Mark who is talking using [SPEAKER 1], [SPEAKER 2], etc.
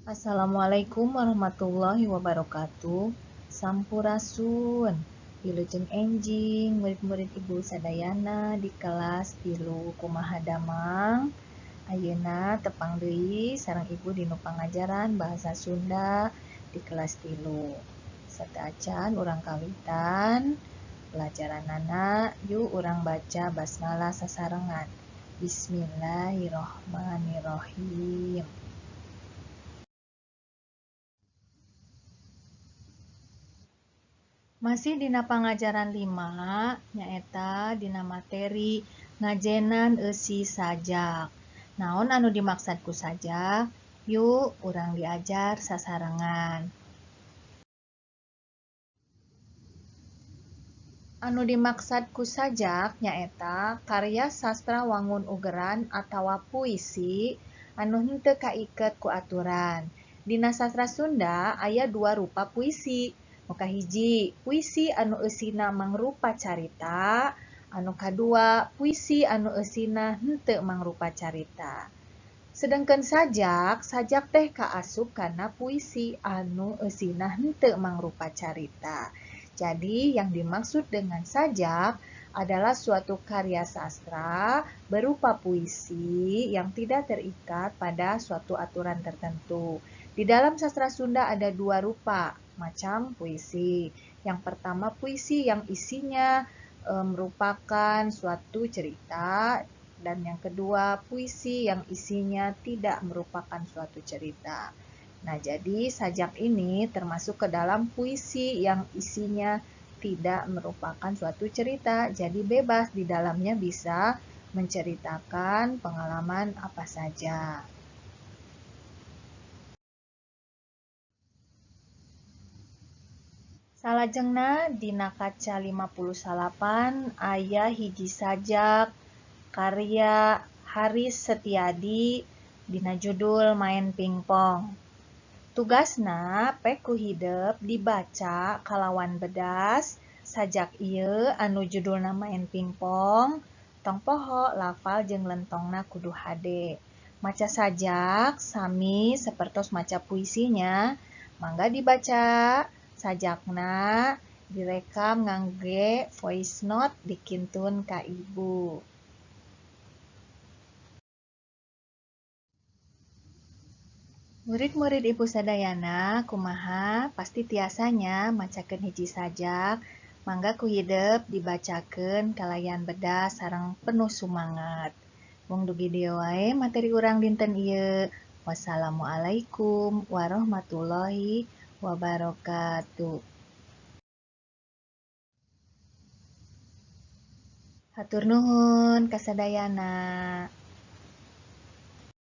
[SPEAKER 1] Assalamualaikum warahmatullahi wabarakatuh. Sampurasun. Wilujeng enjing murid-murid Ibu Sadayana di kelas tilu kumaha damang. Ayeuna tepang deui sareng Ibu dinu pangajaran bahasa Sunda di kelas tilu. Sarta acan urang kawitan pelajaranana yuk urang baca basmalah sasarengan. Bismillahirrohmanirrohim. Masih dina pangajaran 5 nyaeta dina materi ngajenan eusi sajak. Naon anu dimaksud ku sajak? Yuk urang diajar sasarengan. Anu dimaksud ku sajak nyaeta karya sastra wangun ugeran atawa puisi anu henteu kaiket ku aturan. Dina sastra Sunda aya dua rupa puisi. Nu kahiji, puisi anu eusina mangrupa carita, anu kadua puisi anu eusina henteu mangrupa carita. Sedengkeun sajak teh kaasup kana puisi anu eusina henteu mangrupa carita. Jadi yang dimaksud dengan sajak adalah suatu karya sastra berupa puisi yang tidak terikat pada suatu aturan tertentu. Di dalam sastra Sunda ada dua rupa macam puisi. Yang pertama puisi yang isinya merupakan suatu cerita, dan yang kedua puisi yang isinya tidak merupakan suatu cerita. Nah, jadi sajak ini termasuk ke dalam puisi yang isinya tidak merupakan suatu cerita. Jadi bebas, di dalamnya bisa menceritakan pengalaman apa saja. Salajengna dina kaca 58 aya hiji sajak karya Haris Setiadi dina judul Main Pingpong. Tugasna peku hidep dibaca kalawan bedas sajak ieu anu judulna Main Pingpong, tong poho lafal jeung lentongna kudu hade. Maca sajak sami sapertos maca puisinya, mangga dibaca sajakna direkam ngangge voice note dikintun ka Ibu. Murid-murid Ibu Sadayana, kumaha pasti tiasanya macakeun hiji sajak, mangga ku hidep dibacakeun kalayan bedas sareng penuh sumangat. Mung dugi dieu wae materi urang dinten ieu. Wassalamualaikum warahmatullahi wabarakatuh. Hatur nuhun kasadayana.